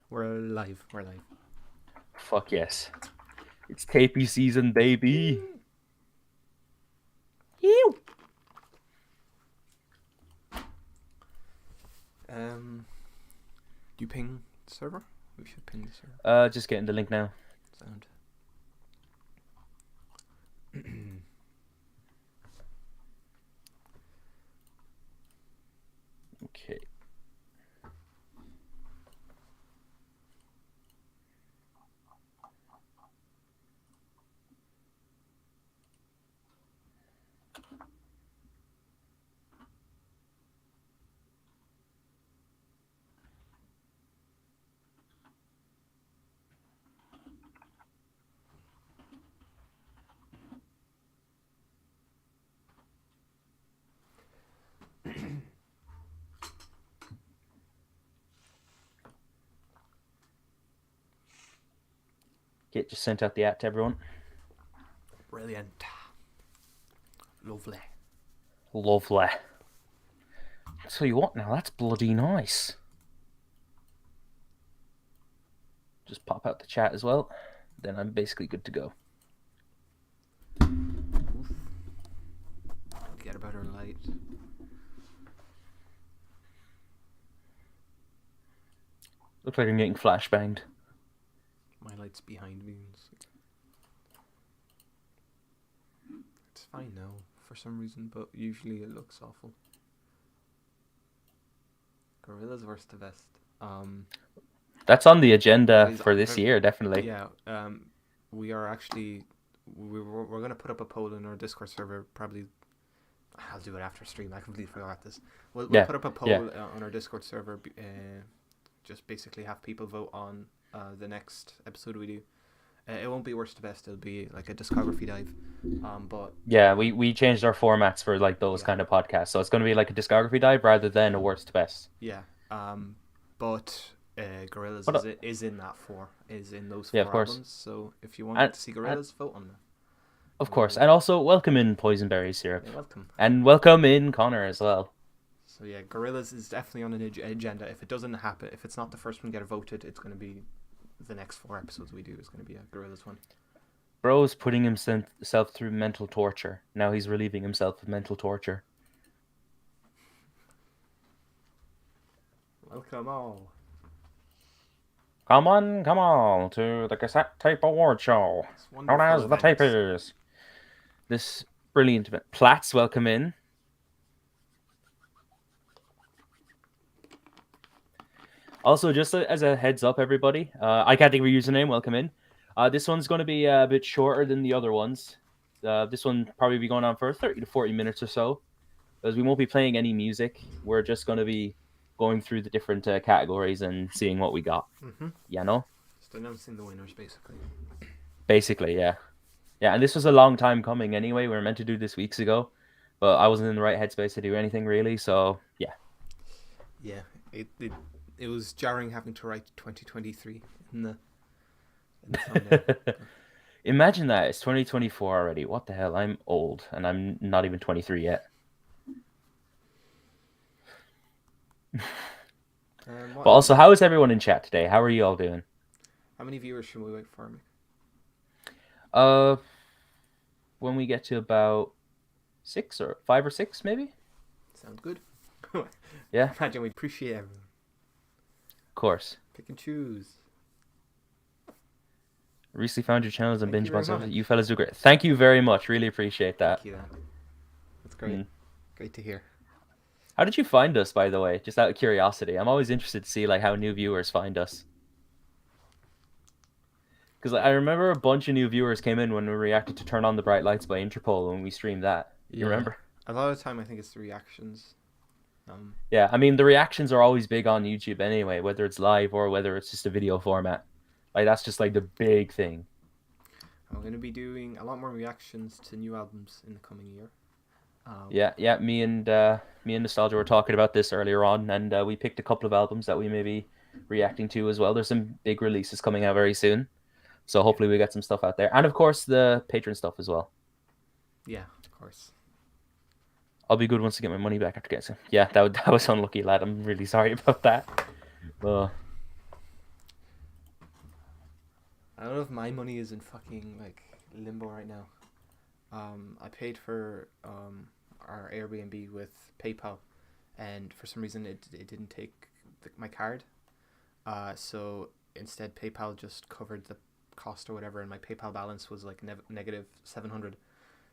We're live. We're live. Fuck yes. It's tapey season, baby. Ew. Do you ping the server? We should ping the server. Just getting the link now. Sound. Okay. Just sent out the app to everyone. Brilliant. Lovely. Lovely. I'll tell you what now, that's bloody nice. Just pop out the chat as well. Then I'm basically good to go. Forget about our light. Looks like I'm getting flashbanged. My light's behind me. It's fine now for some reason, but usually it looks awful. Gorilla's worst to best. That's on the agenda for this year, definitely. Yeah. We are actually we're gonna put up a poll in our Discord server. Probably, I'll do it after stream. I completely forgot this. We'll put up a poll on our Discord server. Just basically have people vote on the next episode we do. It won't be worst to best. It'll be like a discography dive. But yeah, we changed our formats for like those kind of podcasts, so it's going to be like a discography dive rather than a worst to best. Yeah. But Gorillaz is in that is in those four albums. So if you want to see Gorillaz, vote on them. Of course, and also welcome in Poisonberry Syrup. Yeah, welcome. And welcome in Connor as well. So yeah, Gorillaz is definitely on an agenda. If it doesn't happen, if it's not the first one to get voted, it's going to be the next 4 episodes we do is going to be a Gorillaz one. Bro's putting himself through mental torture. Now he's relieving himself of mental torture. Welcome all. Come on to the Cassette Tape Award Show. Known as the Tapies. This brilliant event. Platts, welcome in. Also, just as a heads up, everybody, I can't think of a username. Welcome in. This one's going to be a bit shorter than the other ones. This one probably be going on for 30 to 40 minutes or so, because we won't be playing any music. We're just going to be going through the different categories and seeing what we got. Mm-hmm. You know? Just announcing the winners, basically. Basically, yeah. Yeah, and this was a long time coming anyway. We were meant to do this weeks ago, but I wasn't in the right headspace to do anything really, so yeah. Yeah, it was jarring having to write 2023 in the thumbnail. Imagine that, it's 2024 already. What the hell? I'm old, and I'm not even 23 yet. But also, how is everyone in chat today? How are you all doing? How many viewers should we wait for me? When we get to about 5 or 6, maybe. Sounds good. Yeah. Imagine we appreciate everyone. Of course. Pick and choose. Recently found your channels and binge months. You fellas do great. Thank you very much. Really appreciate that. Thank you. That's great. Great to hear. How did you find us, by the way? Just out of curiosity. I'm always interested to see like how new viewers find us. Because I remember a bunch of new viewers came in when we reacted to Turn on the Bright Lights by Interpol when we streamed that. You remember? A lot of the time I think it's the reactions. Yeah, I mean, the reactions are always big on YouTube anyway, whether it's live or whether it's just a video format. Like, that's just like the big thing. I'm going to be doing a lot more reactions to new albums in the coming year. Yeah. Me and Nostalgia were talking about this earlier on, and we picked a couple of albums that we may be reacting to as well. There's some big releases coming out very soon, so hopefully we get some stuff out there, and of course the Patreon stuff as well. Yeah, of course. I'll be good once I get my money back after getting some. Yeah, that was unlucky, lad. I'm really sorry about that. I don't know if my money is in fucking like limbo right now. I paid for our Airbnb with PayPal, and for some reason it didn't take my card. So instead PayPal just covered the cost or whatever, and my PayPal balance was like negative 700.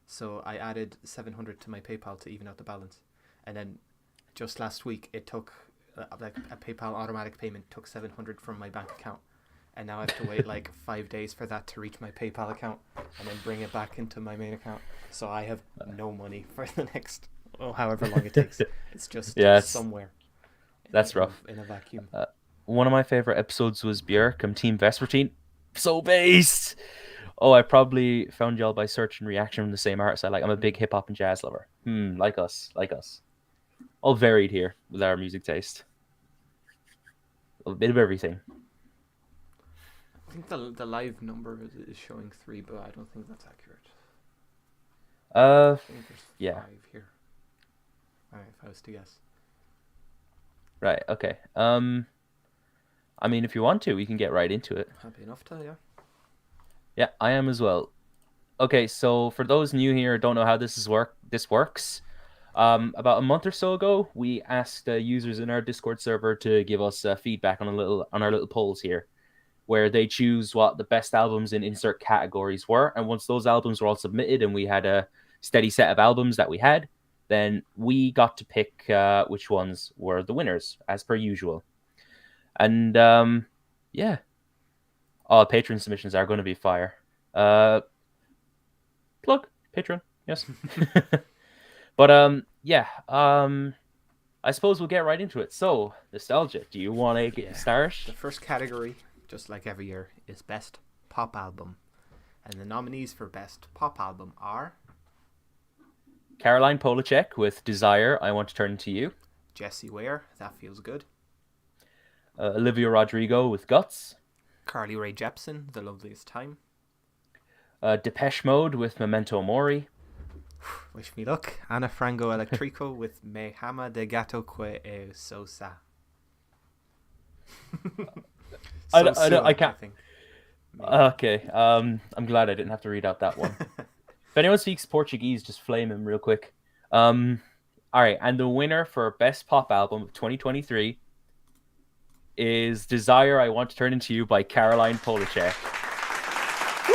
So I added 700 to my PayPal to even out the balance, and then just last week it took like a PayPal automatic payment took 700 from my bank account, and now I have to wait like 5 days for that to reach my PayPal account and then bring it back into my main account. So I have no money for the next however long it takes. It's just somewhere. That's rough. In a vacuum. One of my favorite episodes was Björk. I'm Team Vespertine. So based. Oh, I probably found y'all by search and reaction from the same artist I like. I'm a big hip hop and jazz lover. Like us. All varied here with our music taste. A bit of everything. I think the live number is showing 3, but I don't think that's accurate. I think there's 5 here. Alright, if I was to guess. Right, okay. I mean, if you want to, we can get right into it. Happy enough to, yeah. Yeah, I am as well. Okay, so for those new here, don't know how this works. About a month or so ago, we asked users in our Discord server to give us feedback on our little polls here, where they choose what the best albums in insert categories were. And once those albums were all submitted and we had a steady set of albums that we had, then we got to pick which ones were the winners, as per usual. And yeah. Oh, Patreon submissions are going to be fire. Plug Patreon, yes. But yeah. I suppose we'll get right into it. So, nostalgia. Do you want to get started? The first category, just like every year, is best pop album, and the nominees for best pop album are Caroline Polachek with "Desire." I Want to Turn to You. Jessie Ware, That Feels Good. Olivia Rodrigo with "Guts." Carly Rae Jepsen, The Loveliest Time. Depeche Mode with "Memento Mori." Wish me luck. Ana Frango Electrico with Me Hama de Gato Que E Sosa. I can't. Okay. I'm glad I didn't have to read out that one. If anyone speaks Portuguese, just flame him real quick. All right, and the winner for best pop album of 2023 is "Desire, I Want to Turn Into You" by Caroline Polachek. Woo!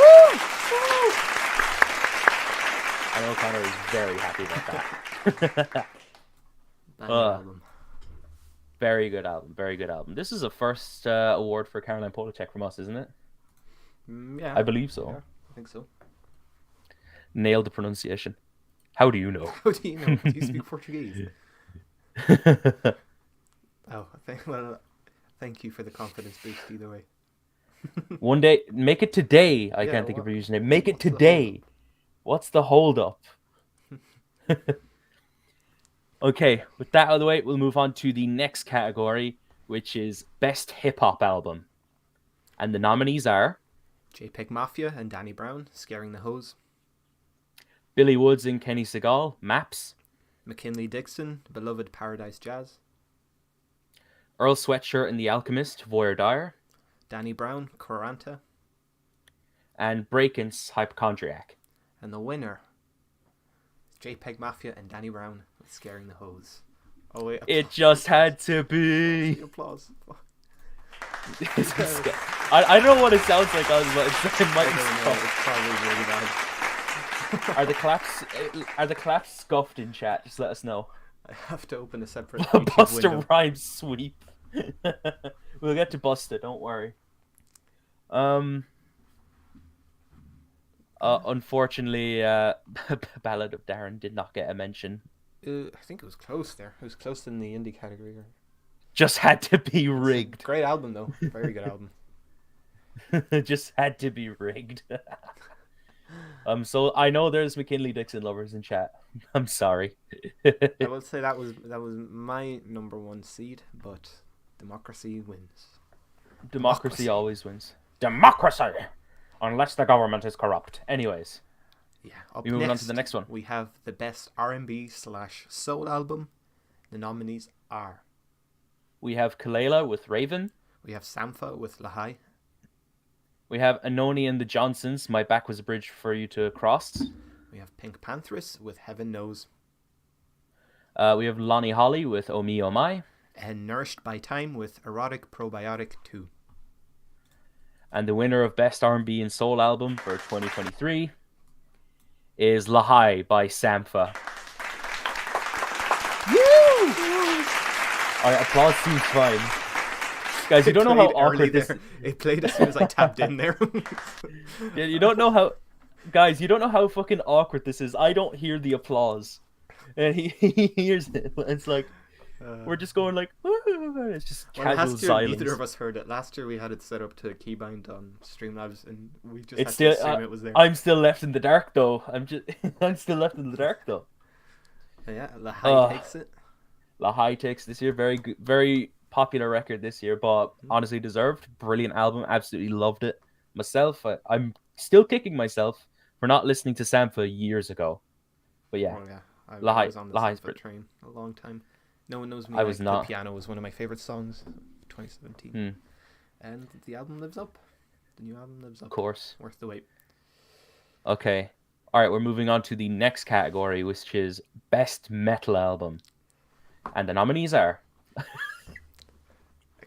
I know Connor is very happy about that. Album. Very good album. This is a first award for Caroline Polachek from us, isn't it? Yeah. I believe so. Yeah, I think so. Nailed the pronunciation. How do you know? How do you know? Do you speak Portuguese? Thank you for the confidence boost either way. One day, make it today. I can't think of a username. Make it today. What's the hold up? Okay, with that out of the way, we'll move on to the next category, which is best hip hop album. And the nominees are JPEG Mafia and Danny Brown, Scaring the Hose. Billy Woods and Kenny Segal, Maps. McKinley Dixon, Beloved Paradise Jazz. Earl Sweatshirt and The Alchemist, Voyeur Dire. Danny Brown, Coranta. And Breakins, Hypochondriac. And the winner is JPEG Mafia and Danny Brown with Scaring the Hose. Oh wait, applause. It just had to be. Applause. I don't know what it sounds like on, but it might be it's probably really bad. Are the claps scuffed in chat? Just let us know. I have to open a separate Buster window. Rhymes sweep. We'll get to Buster, don't worry. Unfortunately, Ballad of Darren did not get a mention. I think it was close there. It was close in the indie category. Just had to be rigged. Great album though. Very good album. Just had to be rigged. So I know there's McKinley Dixon lovers in chat. I'm sorry. I will say that was my number one seed, but democracy wins. Democracy always wins. Democracy! Unless the government is corrupt. Anyways. Yeah. We move on to the next one. We have the best R&B/soul album. The nominees are... We have Kalela with Raven. We have Sampha with Lahai. We have Anoni and the Johnsons. My back was a bridge for you to cross. We have Pink Panthers with Heaven Knows. We have Lonnie Holly with Oh Me Oh My. And Nourished by Time with Erotic Probiotic 2. And the winner of Best R&B and Soul Album for 2023 is Lahai by Sampha. Alright, applause seems fine. Guys, you don't know how awkward this is. It played as soon as I tapped in there. Yeah, you don't know how... Guys, you don't know how fucking awkward this is. I don't hear the applause. And he hears it. It's like... we're just going like... It's just casual silence. Neither of us heard it. Last year we had it set up to keybind on Streamlabs and we just it's had still, to assume it was there. I'm still left in the dark though. I'm still left in the dark though. Yeah, Lahai takes it. Lahai takes this year. Very good, very popular record this year, but honestly deserved. Brilliant album. Absolutely loved it. Myself, I'm still kicking myself for not listening to Sampha years ago. But yeah, I was on the Lahai's Sampha train a long time. No One Knows Me. I was not. The Piano was one of my favorite songs of 2017. And the album lives up. The new album lives up. Of course. Worth the wait. Okay. All right, we're moving on to the next category, which is Best Metal Album. And the nominees are...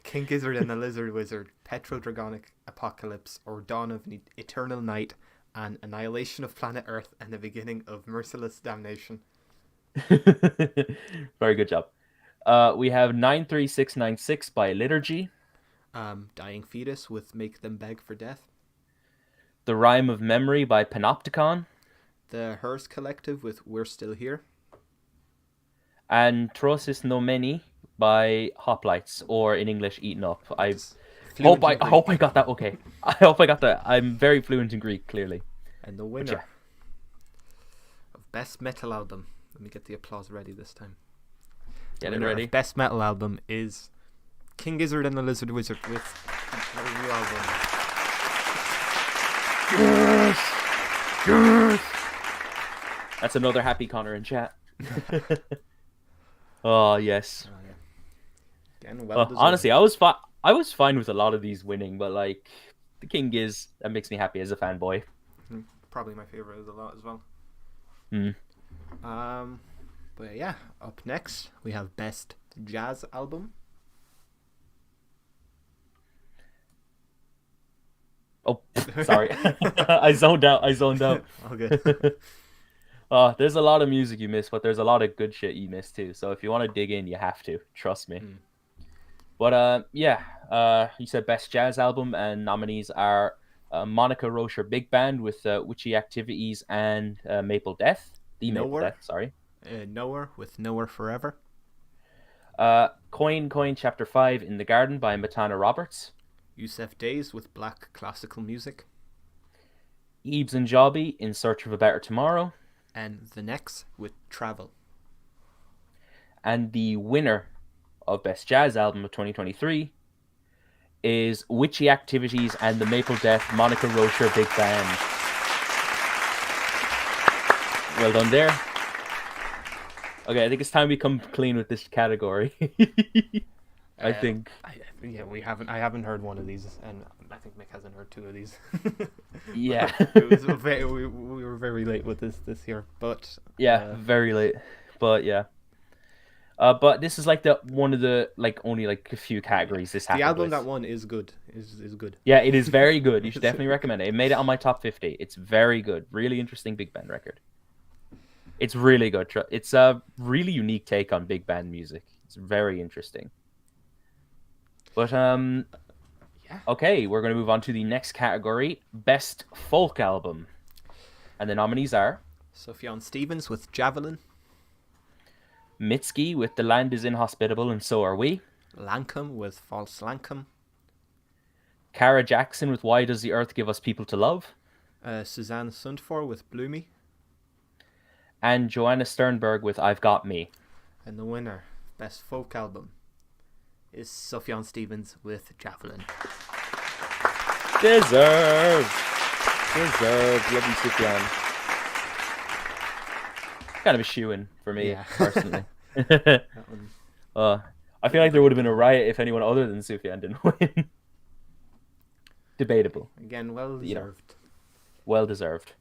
King Gizzard and the Lizard Wizard, Petrodragonic Apocalypse, or Dawn of Eternal Night, and Annihilation of Planet Earth, and the Beginning of Merciless Damnation. Very good job. We have 93696 by Liturgy. Dying Fetus with Make Them Beg for Death. The Rhyme of Memory by Panopticon. The Hearst Collective with We're Still Here. And Trosis Nomeni by Hoplites, or in English, Eaten Up. I hope I got that okay. I hope I got that. I'm very fluent in Greek, clearly. And the winner of Best Metal Album. Let me get the applause ready this time. Get it ready. Best Metal Album is King Gizzard and the Lizard Wizard with their new album. Yes! That's another happy Connor in chat. Oh yes. Again, well honestly, I was fine with a lot of these winning, but like the King Giz, that makes me happy as a fanboy. Probably my favorite as a lot as well. But yeah, up next we have Best Jazz Album. Oh, sorry. I zoned out. Okay. There's a lot of music you missed, but there's a lot of good shit you missed too. So if you want to dig in, you have to. Trust me. But you said Best Jazz Album, and nominees are Monica Rocher Big Band with Witchy Activities and Maple Death. Maple Death, sorry. Nowhere with Nowhere Forever. Coin Chapter 5 in the Garden by Matana Roberts. Yusef Days with Black Classical Music. Eebs and Jobby In Search of a Better Tomorrow. And The Next with Travel. And the winner of Best Jazz Album of 2023 is Witchy Activities and the Maple Death Monica Rocher Big Band. Well done there. Okay, I think it's time we come clean with this category. I think. I haven't heard one of these, and I think Mick hasn't heard two of these. Yeah. we were very late with this year, but very late, but yeah. But this is like one of the only a few categories this happened. The album with. That one is good. Is good. Yeah, it is very good. You should definitely recommend it. It made it on my top 50. It's very good. Really interesting big band record. It's really good. It's a really unique take on big band music. It's very interesting. But okay, we're going to move on to the next category, Best Folk Album. And the nominees are Sufjan Stevens with Javelin. Mitski with The Land is Inhospitable and So Are We. Lankum with False Lankum. Cara Jackson with Why Does the Earth Give Us People to Love. Suzanne Sundfør with Bloomy. And Joanna Sternberg with I've Got Me. And the winner, Best Folk Album, is Sufjan Stevens with Javelin. Deserved. Lovely Sufjan. Kind of a shoo-in for me, personally. I feel like there would have been a riot if anyone other than Sufjan didn't win. Debatable. Again, well deserved. Well deserved.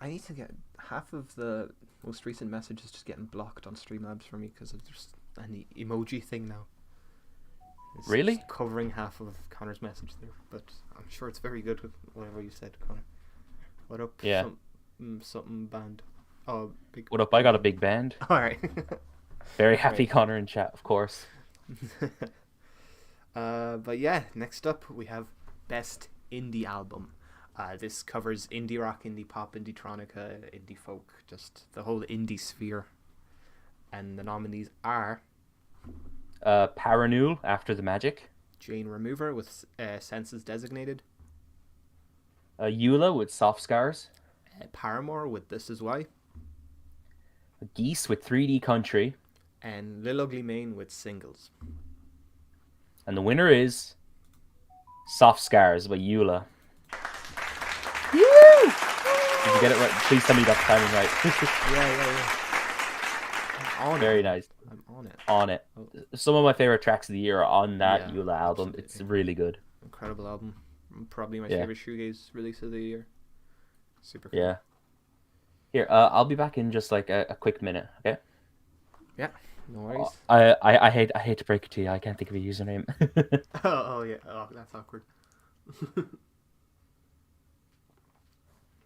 I need to get half of the most recent messages just getting blocked on Streamlabs for me because there's an emoji thing now. It's Really? covering half of Connor's message there, but I'm sure it's very good with whatever you said, Connor. What up? Yeah. Something band. Oh, big. What up? I got a big band. All right. Very happy Connor in chat, of course. But yeah, next up we have Best Indie Album. This covers indie rock, indie pop, indie tronica, indie folk, just the whole indie sphere. And the nominees are Parannoul, After the Magic. Jane Remover with Senses Designated. Eula with Soft Scars. Paramore with This Is Why. Geese with 3D Country. And Lil Ugly Mane with Singles. And the winner is Soft Scars by Eula. Woo! Did you get it right? Please tell me you got the timing right. Yeah. I'm on Very it. nice. I'm on it. On it. Oh. Some of my favorite tracks of the year are on that Yeah, Eula album. absolutely. It's really good. Incredible album. Probably my favorite shoegaze release of the year. Super cool. Yeah. Here, I'll be back in just like a quick minute, okay? Yeah, no worries. I hate to break it to you. I can't think of a username. Oh yeah. Oh, that's awkward.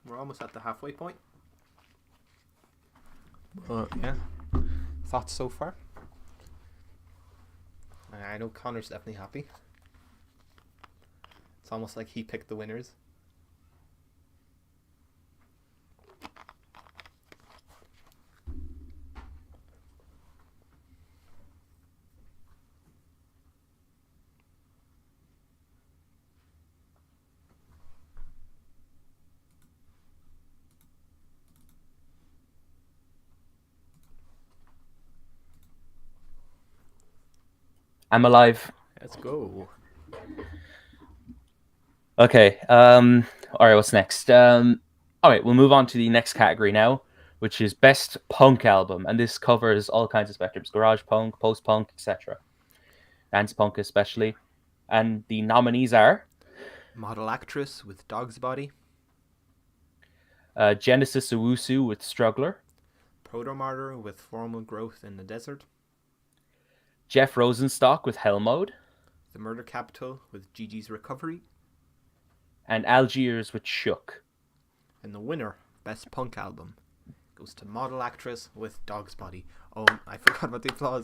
We're almost at the halfway point. Yeah. Thoughts so far? I know Connor's definitely happy. It's almost like he picked the winners. I'm alive. Let's go. Okay. All right. What's next? All right. We'll move on to the next category now, which is Best Punk Album, and this covers all kinds of spectrums: garage punk, post punk, etc. Dance punk, especially. And the nominees are Model Actress with Dog's Body. Genesis Owusu with Struggler. Proto-Martyr with Formal Growth in the Desert. Jeff Rosenstock with Hell Mode. The Murder Capital with Gigi's Recovery. And Algiers with Shook. And the winner, Best Punk Album, goes to Model Actress with Dog's Body. Oh, I forgot about the applause.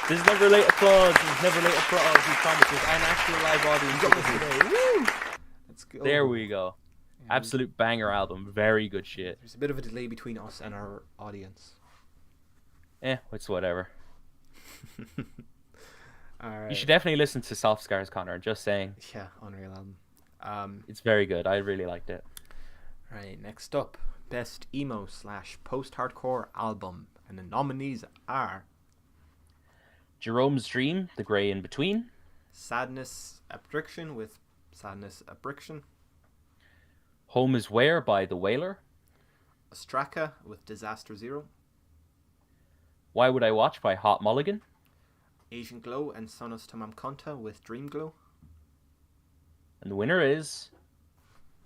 There's never late applause. There's never late applause. We promise. There's an actual live audience today. Woo! Let's go. There we go. Absolute banger album. Very good shit. There's a bit of a delay between us and our audience. It's whatever. Alright. You should definitely listen to Soft Scars, Connor. Just saying. Yeah, unreal album. It's very good. I really liked it. Right, next up, Best Emo / Post-Hardcore Album. And the nominees are Jerome's Dream, The Grey in Between. Sadness Abdiction with Sadness Abdiction. Home is Where by The Wailer. Ostraka with Disaster Zero. Why Would I Watch by Hot Mulligan. Asian Glow and Sonos Tamam Konta with Dream Glow. And the winner is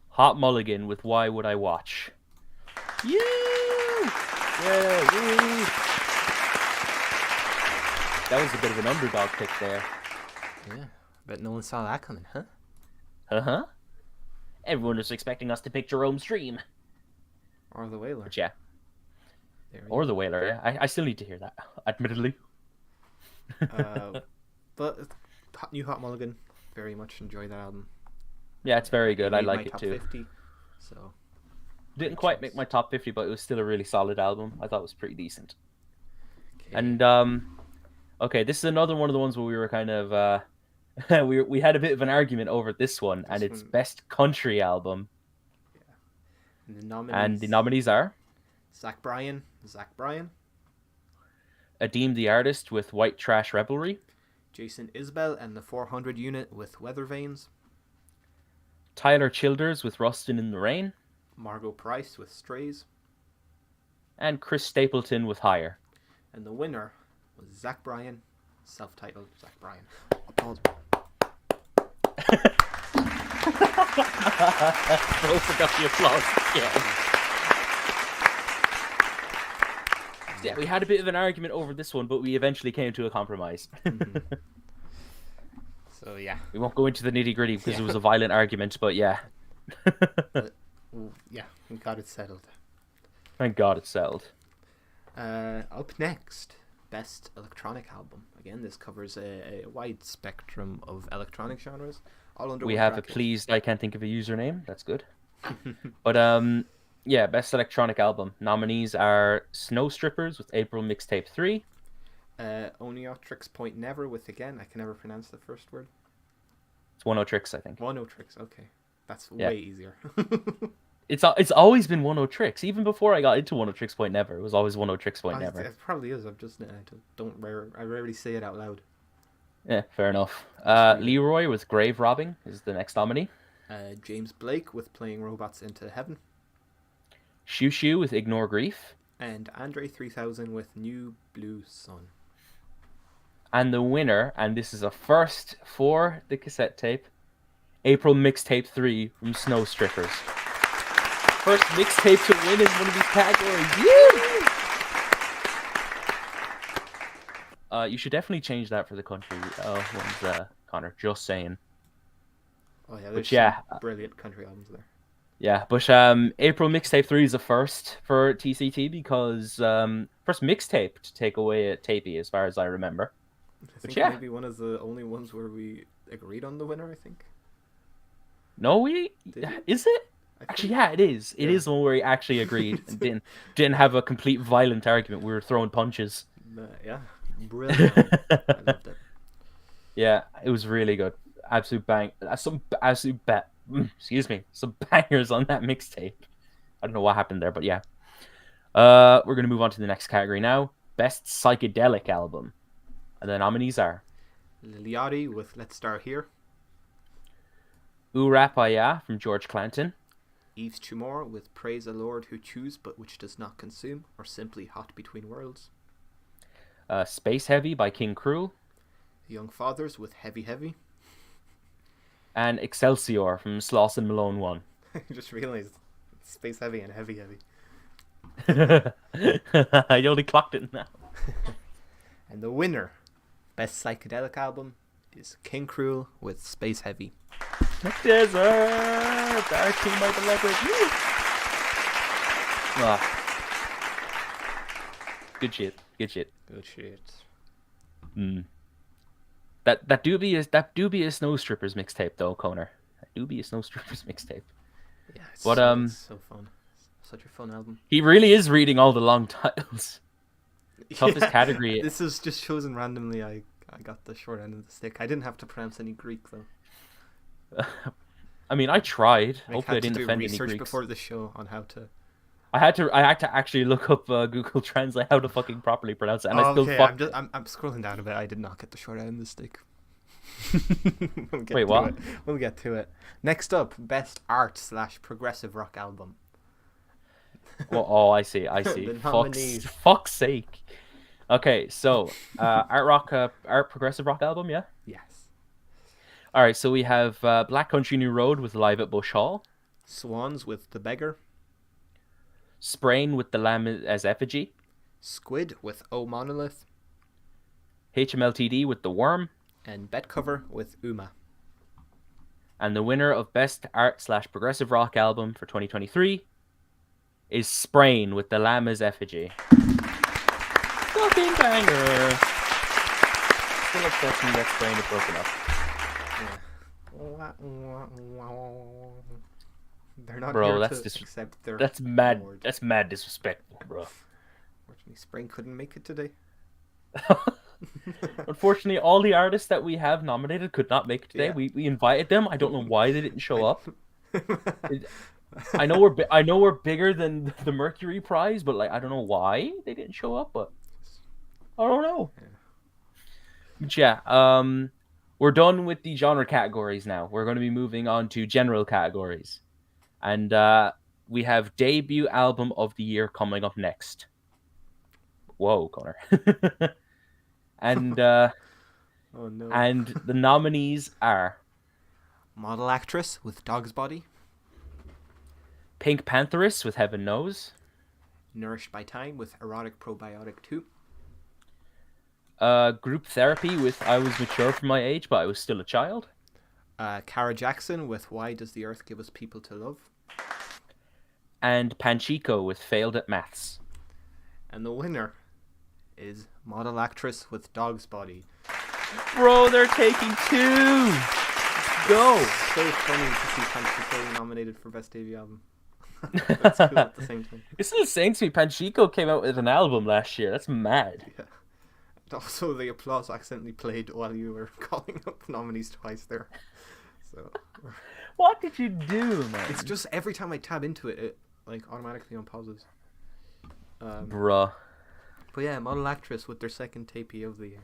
Hot Mulligan with Why Would I Watch. Yeah! Woo! That was a bit of an underdog pick there. Yeah, bet no one saw that coming, huh? Uh-huh. Everyone was expecting us to pick Jerome's Dream. Or The Wailer. But yeah. Or The Wailer, yeah. I still need to hear that, admittedly. But new Hot Mulligan, very much enjoy that album. Yeah, it's very good. I like it top too. 50, so Didn't quite make my top 50, but it was still a really solid album. I thought it was pretty decent. okay. And okay, this is another one of the ones where we were kind of we had a bit of an argument over this one, and it's Best Country Album. Yeah. And the nominees are Zach Bryan, Adeem the Artist with White Trash Revelry. Jason Isbell and the 400 Unit with Weather Vanes. Tyler Childers with Rustin' in the Rain. Margot Price with Strays. And Chris Stapleton with Higher. And the winner was Zach Bryan, self-titled Zach Bryan. Applause. Bro forgot the applause. Yeah, we had a bit of an argument over this one, but we eventually came to a compromise. So yeah, we won't go into the nitty gritty because it was a violent argument, but yeah. Yeah, we got it settled. Thank God it's settled. Up next, Best Electronic Album. Again, this covers a wide spectrum of electronic genres. All under we one have bracket. a please, I can't think of a username. That's good. But yeah, Best Electronic Album. Nominees are Snow Strippers with April Mixtape 3. Oniotrix Point Never with, again, I can never pronounce the first word. It's Oneotrix, I think. Oneotrix, okay. That's way easier. It's always been Oneotrix. Even before I got into Oneotrix Point Never, it was always Oneotrix Point Never. It probably is. I rarely say it out loud. Yeah, fair enough. Leroy with Grave Robbing is the next nominee. James Blake with Playing Robots into Heaven. Shoo Shoo with Ignore Grief. And Andre 3000 with New Blue Sun. And the winner, and this is a first for the cassette tape, April Mixtape 3 from Snow Strippers. First mixtape to win in one of these categories. You should definitely change that for the country ones, Connor. Just saying. Oh yeah, there's some brilliant country albums there. Yeah, but April Mixtape 3 is a first for TCT because first mixtape to take away a tapey, as far as I remember. I think maybe one of the only ones where we agreed on the winner, I think. No, is it? Actually, yeah, it is. It is the one where we actually agreed and didn't have a complete violent argument. We were throwing punches. Yeah, brilliant. I loved it. Yeah, it was really good. Absolute bang. Some bangers on that mixtape. I don't know what happened there, but yeah. We're gonna move on to the next category now. Best Psychedelic Album. And the nominees are AOTY with Let's Start Here. Urapaya from George Clanton. Yves Tumor with Praise the Lord Who Chews But Which Does Not Consume, or simply Hot Between Worlds. Space Heavy by King Cruel. The Young Fathers with Heavy Heavy. And Excelsior from Sloss and Malone 1. I just realized Space Heavy and Heavy Heavy. You only clocked it now. And the winner, Best Psychedelic Album, is King Cruel with Space Heavy. Desert! Our King Michael Leopard. Good shit. That dubious Snow Strippers mixtape though, Connor. That dubious Snow Strippers mixtape. Yeah, it's but so fun. Such a fun album. He really is reading all the long titles. Toughest category. This is just chosen randomly. I got the short end of the stick. I didn't have to pronounce any Greek though. I mean, I tried. Hopefully, I didn't offend any Greeks. Research before the show on how to. I had to actually look up Google Translate how to fucking properly pronounce it, and I still fucked. I'm scrolling down a bit. I did not get the short end of the stick. Wait, what? We'll get to it. Next up, Best Art/Progressive Rock Album. Well, I see. Fuck's sake. Okay, so art progressive rock album, yeah? Yes. All right, so we have Black Country New Road with Live at Bush Hall. Swans with The Beggar. Sprain with The Lamb as Effigy. Squid with Oh Monolith. HMLTD with The Worm. And Bedcover with Uma. And the winner of Best Art/Progressive Rock Album for 2023 is Sprain with The Lamb as Effigy. Fucking banger. Still upsets me that Sprain is broken up. They're not bro, here that's to accept their that's mad. award. That's mad disrespectful, bro. Unfortunately, Sprain couldn't make it today. Unfortunately, all the artists that we have nominated could not make it today. Yeah. We invited them. I don't know why they didn't show up. I know we're bigger than the Mercury Prize, but like I don't know why they didn't show up. But I don't know. But yeah, we're done with the genre categories now. We're going to be moving on to general categories, and we have debut album of the year coming up next. Whoa, Connor. And oh no. And the nominees are Model actress with Dog's Body. Pink Pantheress with Heaven Knows. Nourished by Time with Erotic Probiotic 2. Group Therapy with I Was Mature for My Age, but I Was Still a Child. Cara Jackson with Why Does the Earth Give Us People to Love? And Panchico with Failed at Maths. And the winner is Model Actress with Dog's Body. Bro, they're taking 2! Go! It's so funny to see Panchico nominated for Best Debut Album. That's cool at the same time. It's still saying to me, Panchico came out with an album last year. That's mad. Yeah. And also, the applause accidentally played while you were calling up the nominees twice there. So, what did you do, man? it's just every time I tab into it, it like automatically unpauses. Bruh. But yeah, Model Actress with their second tapey of the year.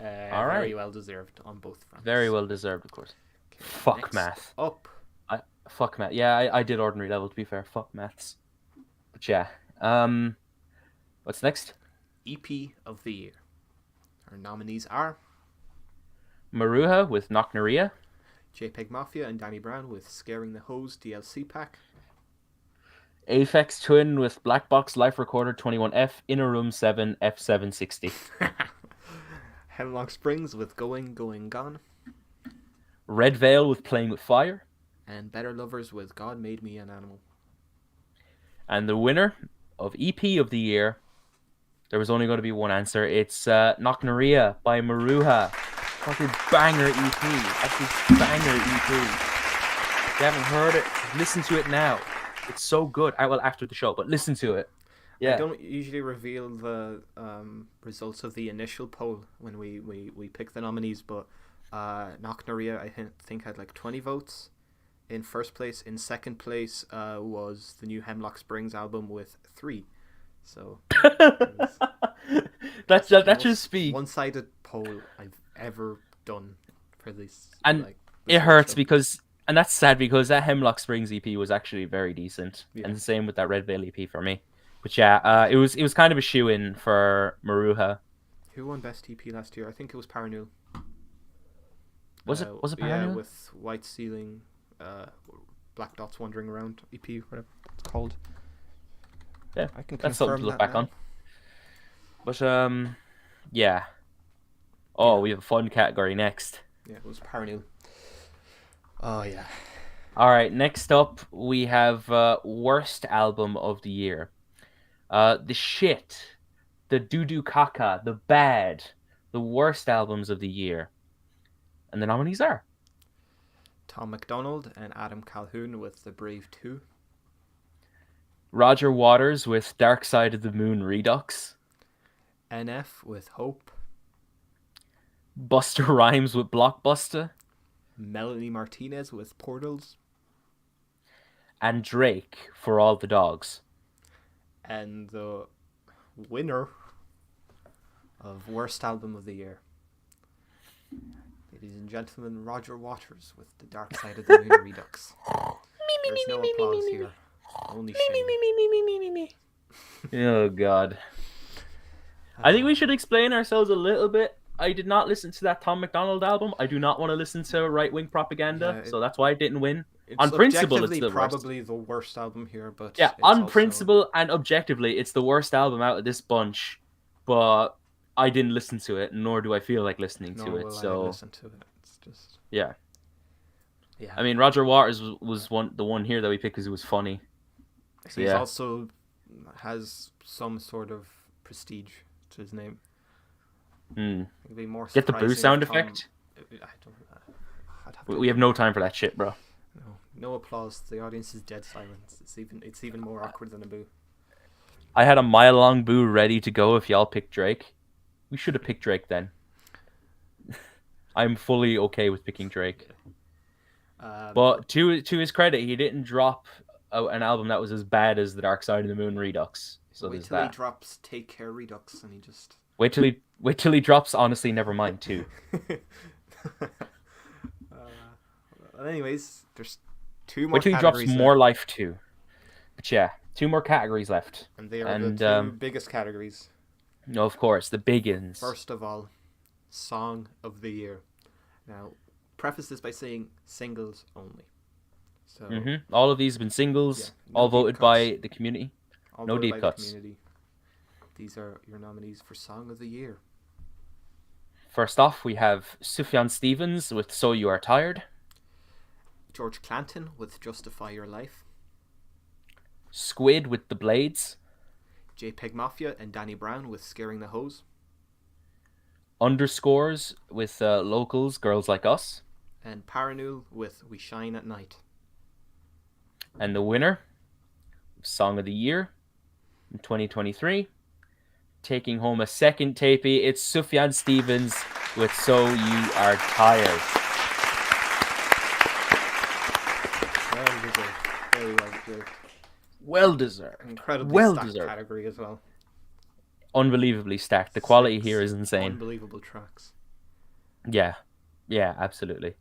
All right. Very well deserved on both fronts. Very well deserved, of course. Okay, Fuck next math. Up. Fuck math. Yeah, I did ordinary level, to be fair. Fuck maths. But yeah. What's next? EP of the year. Our nominees are Maruha with Knocknaria. JPEG Mafia and Danny Brown with Scaring the Hose DLC pack. Aphex Twin with Black Box Life Recorder 21F Inner Room 7 F760. Hemlock Springs with Going, Going, Gone. Red Veil with Playing with Fire. And Better Lovers with God Made Me an Animal. And the winner of EP of the year, there was only going to be one answer. It's Knocknaria by Maruha. Fucking banger EP. Actually, banger EP. If you haven't heard it, listen to it now. It's so good. Well, after the show, but listen to it. Yeah. I don't usually reveal the results of the initial poll when we pick the nominees, but Knocknaria, I think, had like 20 votes in first place. In second place was the new Hemlock Springs album with 3. So that just speaks. One-sided poll I've ever done for this. And this it hurts show. because, and that's sad because that Hemlock Springs EP was actually very decent, Yeah. and the same with that Red Veil EP for me. But yeah, it was kind of a shoe-in for Maruha. Who won Best EP last year? I think it was Paranul. Was it Paranul? Yeah, with White Ceiling, Black Dots Wandering Around EP, whatever it's called. Yeah, I can that's something to look back now. on. But yeah. Oh, we have a fun category next. Yeah, it was Paranul. Oh yeah. All right, next up we have worst album of the year. The shit, the doo-doo caca, the bad, the worst albums of the year. And the nominees are Tom MacDonald and Adam Calhoun with The Brave 2. Roger Waters with Dark Side of the Moon Redux. NF with Hope. Buster Rhymes with Blockbuster. Melanie Martinez with Portals. And Drake for All the Dogs. And the winner of Worst Album of the Year, ladies and gentlemen, Roger Waters with The Dark Side of the Moon Redux. There's no applause here. Only shame. Oh, God. I think we should explain ourselves a little bit. I did not listen to that Tom MacDonald album. I do not want to listen to right-wing propaganda, so that's why I didn't win. On principle, it's the probably the worst album here, but yeah, on principle and objectively, it's the worst album out of this bunch. But I didn't listen to it, nor do I feel like listening to it. So listen to it. It's just yeah. Yeah. I mean, Roger Waters was the one here that we picked because it was funny. So, he also has some sort of prestige to his name. It'd be more get the boo sound effect. We have no time for that shit, bro. No applause. The audience is dead silence. It's even more awkward than a boo. I had a mile-long boo ready to go if y'all picked Drake. We should have picked Drake then. I'm fully okay with picking Drake. But to his credit, he didn't drop an album that was as bad as The Dark Side of the Moon Redux. So wait there's till that. He drops Take Care Redux, and he just wait till he drops. Honestly, never mind too. Anyways, there's 2 more. Wait till he drops More Life 2. But yeah, 2 more categories left. And they are the 2 biggest categories. No, of course, the big ones. First of all, Song of the Year. Now, preface this by saying singles only. So all of these have been singles, all voted by the community. No deep cuts. These are your nominees for Song of the Year. First off, we have Sufjan Stevens with So You Are Tired. George Clanton with Justify Your Life. Squid with The Blades. JPEG Mafia and Danny Brown with Scaring the Hose. Underscores with Locals, Girls Like Us. And Paranul with We Shine at Night. And the winner, Song of the Year in 2023, taking home a second tapey, it's Sufjan Stevens with So You Are Tired. Well deserved. Very well deserved. Well deserved. Incredibly stacked category as well. Unbelievably stacked. The quality here is insane. Unbelievable tracks. Yeah, absolutely.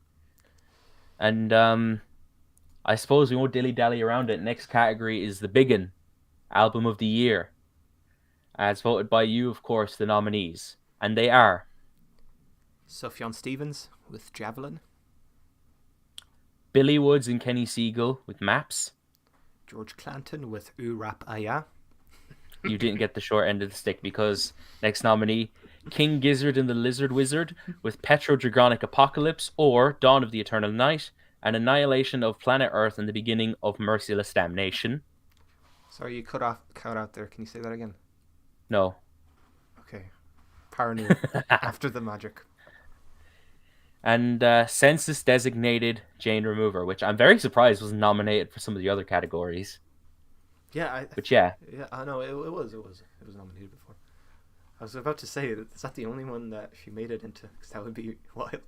And I suppose we won't dilly-dally around it. Next category is the big one, Album of the Year. As voted by you, of course, the nominees. And they are... Sufjan Stevens with Javelin. Billy Woods and Kenny Siegel with Maps. George Clanton with Ooh Rap Aya. You didn't get the short end of the stick because next nominee, King Gizzard and the Lizard Wizard with Petro-Dragonic Apocalypse or Dawn of the Eternal Night and Annihilation of Planet Earth and the Beginning of Merciless Damnation. Sorry, you cut out there. Can you say that again? No. Okay. Paranoid. After the magic. And Census Designated Jane Remover, which I'm very surprised was nominated for some of the other categories. Yeah, yeah, I know it was nominated before. I was about to say, is that the only one that she made it into? Because that would be wild.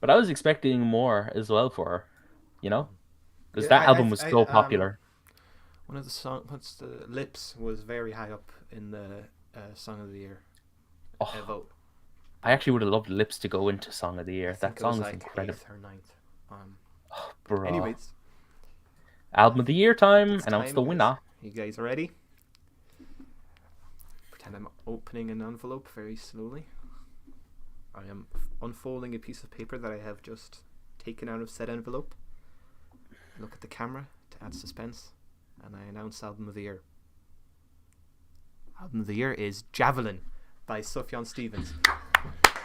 But I was expecting more as well for her, because that album was so popular. One of the songs, Lips, was very high up in the Song of the Year vote. I actually would have loved Lips to go into Song of the Year. That song is incredible. 8th or 9th. Bro. Anyways. Album of the Year time. Announce the winner. You guys ready? Pretend I'm opening an envelope very slowly. I am unfolding a piece of paper that I have just taken out of said envelope. Look at the camera to add suspense. And I announce Album of the Year. Album of the Year is Javelin by Sufjan Stevens.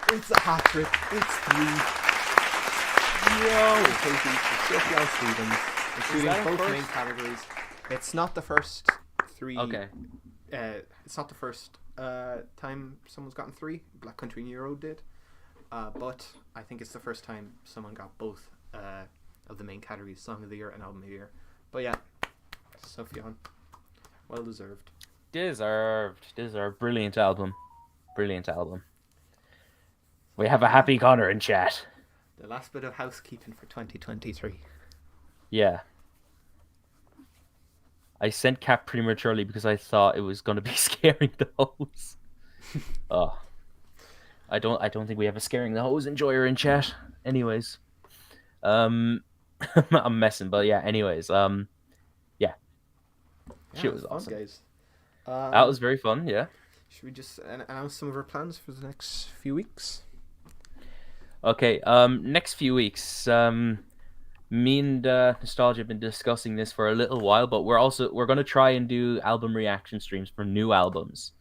It's a hat trick. It's 3. Yo! Sufjan Stevens, including both main categories. It's not the first 3. Okay. It's not the first time someone's gotten 3. Black Country and Euro did. But I think it's the first time someone got both of the main categories, Song of the Year and Album of the Year. But yeah, Sufjan, well deserved. Deserved. Brilliant album. We have a happy Connor in chat. The last bit of housekeeping for 2023. Yeah. I sent Cap prematurely because I thought it was going to be Scaring the Hose. I don't think we have a Scaring the Hose enjoyer in chat. Anyways. I'm messing, but yeah, anyways. Yeah. Shit was awesome. Fun, guys. That was very fun, yeah. Should we just announce some of our plans for the next few weeks? Okay, next few weeks, me and Nostalgia have been discussing this for a little while, but we're going to try and do album reaction streams for new albums,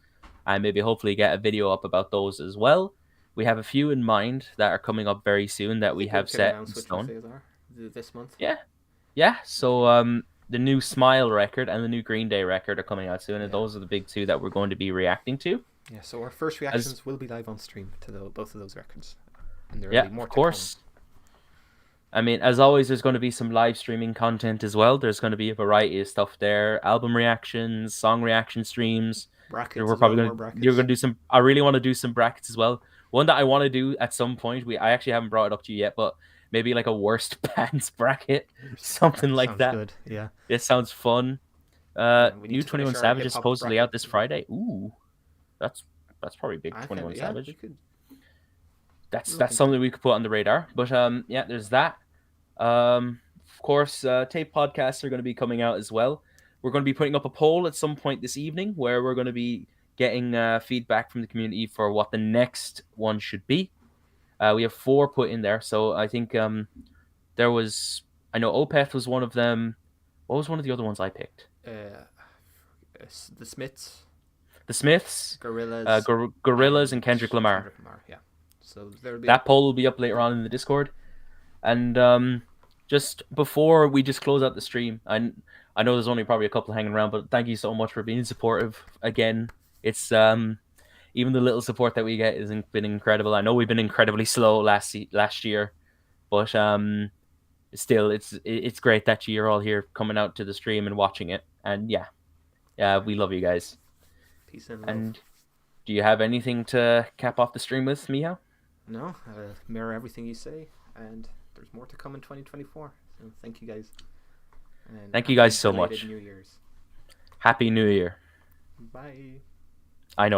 and maybe hopefully get a video up about those as well. We have a few in mind that are coming up very soon that we have set in stone. This month. Yeah. So the new Smile record and the new Green Day record are coming out soon, and those are the big 2 that we're going to be reacting to. Yeah. So our first reactions will be live on stream to both of those records. And there will be more of course. I mean, as always, there's going to be some live streaming content as well. There's going to be a variety of stuff there: album reactions, song reaction streams. Brackets. We're probably you're going to do some. I really want to do some brackets as well. One that I want to do at some point. I actually haven't brought it up to you yet, but maybe like a worst bands bracket, something like that. Good. Yeah. It sounds fun. New 21 Savage is supposedly out this Friday. Ooh, that's probably big. 21 Savage. That's something we could put on the radar. But yeah, there's that. Of course, tape podcasts are going to be coming out as well. We're going to be putting up a poll at some point this evening where we're going to be getting feedback from the community for what the next one should be. We have 4 put in there. So I think there was, I know Opeth was one of them. What was one of the other ones I picked? The Smiths. The Smiths, Gorillas, Gorillas, and Kendrick Lamar. Kendrick Lamar, yeah. So there'll be that poll will be up later on in the Discord. And just before we just close out the stream, I know there's only probably a couple hanging around, but thank you so much for being supportive again. It's even the little support that we get has been incredible. I know we've been incredibly slow last year, but still, it's great that you're all here coming out to the stream and watching it. And yeah, we love you guys. Peace and love. And do you have anything to cap off the stream with, Miha? No, mirror everything you say, and there's more to come in 2024. So thank you guys. And thank you guys so much. New Year's. Happy New Year. Bye. I know.